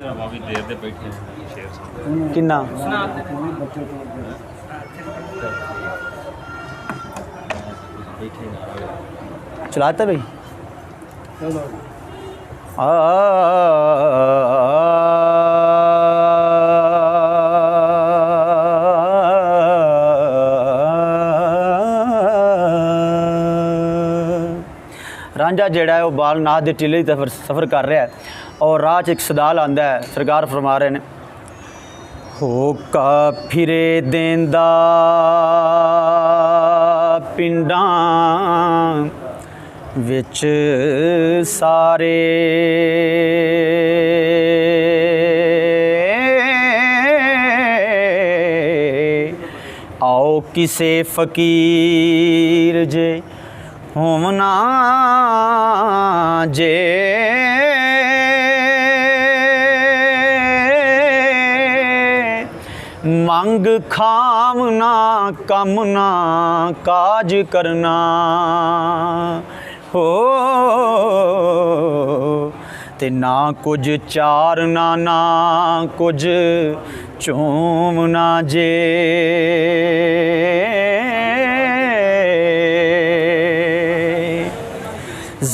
भी देर दे बैठे शेर साहब किन्ना चलाता भाई रांझा जेड़ा है वो बालनाथ के टीले की सफ़र कर रहा है और राह च एक सदाल आंदा है। सरकार फरमा रहे ने होका फिरे देंदा पिंडां विच सारे आओ किसे फकीर जे होमना जे मंग खामना कमना काज करना हो ते ना कुछ चारना ना कुछ चूमना जे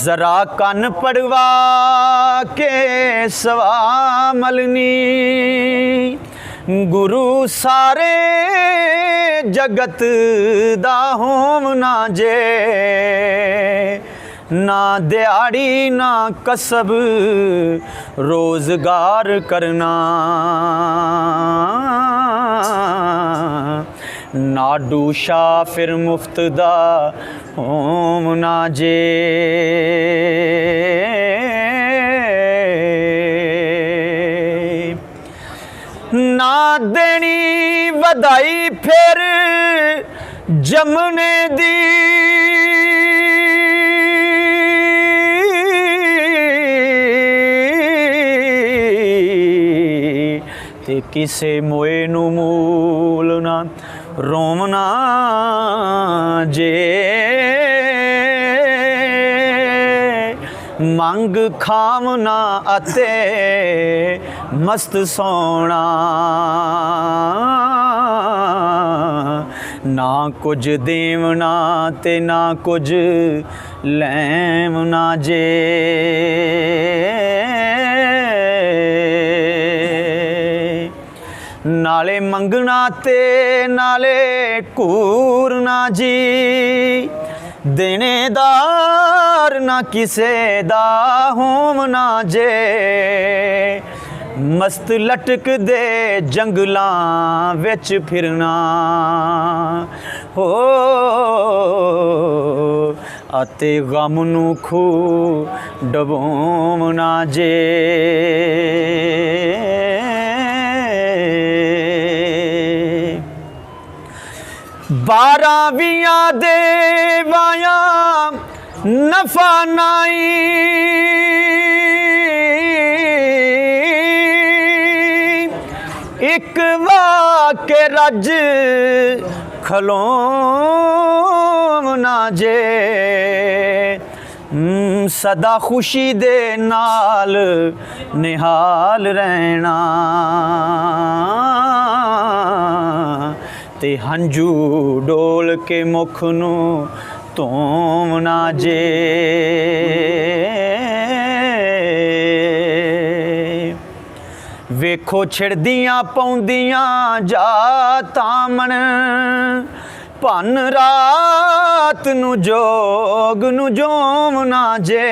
जरा कन पड़वा के सवा मलनी गुरु सारे जगत दा होमना जे ना दिहाड़ी ना कसब रोजगार करना नाडू शाह फिर मुफ्त दा होमना जे ना देनी वधाई फिर जमने दी ते किसे मोए नू मूल ना रोमना जे मंग खामना अते मस्त सोना ना कुछ देवना ते ना कुछ लैमना जे नाले मंगना ते नाले कूरना जी देनेदार ना किसे दा होमना जे मस्त लटक दे जंगलां विच फिरना हो अते गम नू खू डबोमना जे बारह वियां दे वाया नफा नाई एक वाके रज खलोमना जे सदा खुशी दे नाल निहाल रहना ते हंजू डोल के मुख नू धोमना जे वेखो छिड़दियां पौंदियां जा तामण भन रात नू जोग नू जोमना जे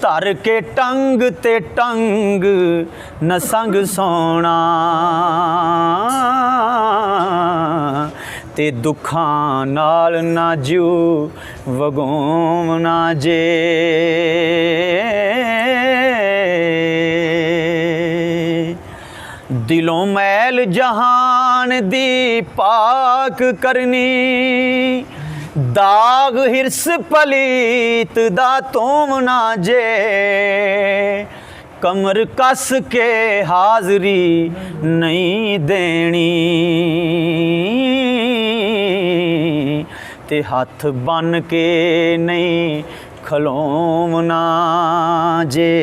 धर के टंग ते टंग न संग सोना ते दुखां नाल ना जू वगोमना जे दिलों मैल जहान दी पाक करनी दाग हिरस पलीत दा तोमना जे कमर कस के हाज़री नहीं देनी ते हथ बन के नहीं खलोमना जे।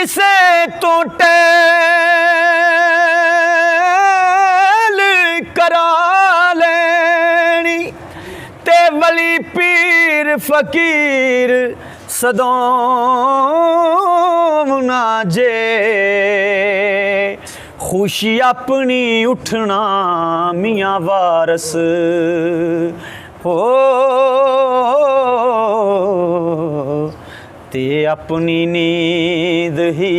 किसे तो टैल करा लेनी ते वली पीर फकीर सदों ना जे खुशी अपनी उठना मियाँ वारस हो ते अपनी नींद ही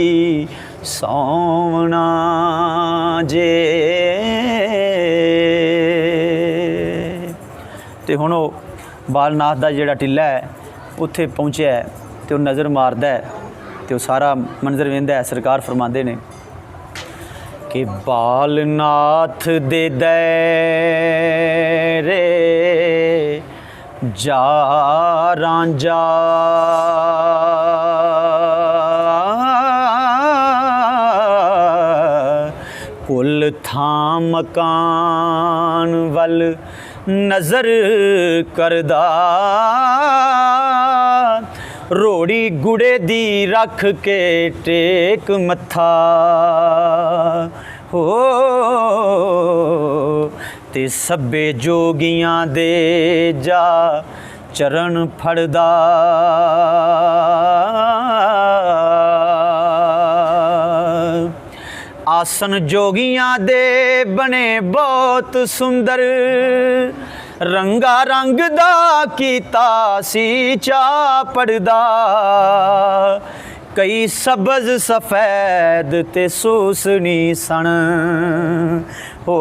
सौना जे। ते हुण ओह बालनाथ दा जिहड़ा टिल्ला है उत्थे पहुँचा है ते ओह नज़र मारदा है ते ओह सारा मंजर वेंदा है। सरकार फरमांदे ने कि बालनाथ दे दैरे जा रांझा कुल थां मकान वल नज़र करदा रोड़ी गुड़े दी रख के टेक मत्था हो ते सब्बे जोगियां दे जा चरण फड़दा आसन जोगियां दे बने बहुत सुंदर रंगा रंग दा कीता सी चा पड़दा कई सबज सफेद ते सूसनी सन हो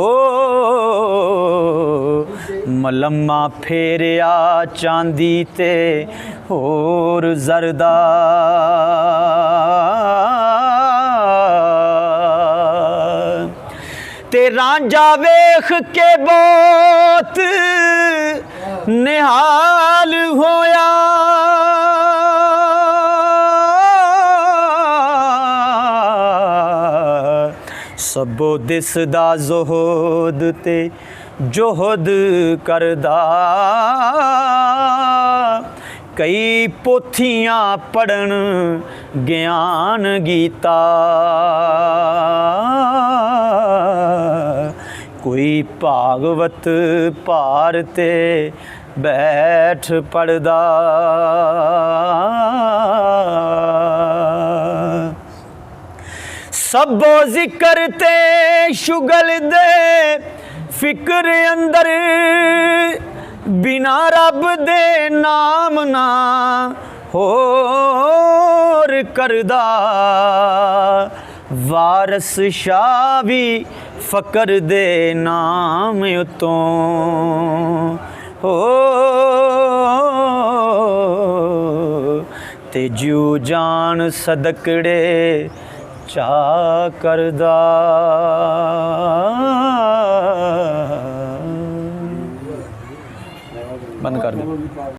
मलम्मा फेरिया चांदी ते होर जरदा ते रांझा वेख के बहुत निहाल होया सबो दिसदा जोहद ते जोहद करदा कई पोथियां पढ़न ज्ञान गीता कोई भागवत पार ते बैठ पढ़दा सबो जिक्र ते शुगल दे फिक्र अंदर बिना रब दे नाम ना होर करदा वारस शाह भी फकर दे नाम उतों हो ते जू जान सदकड़े चा करदा। बंद कर दे।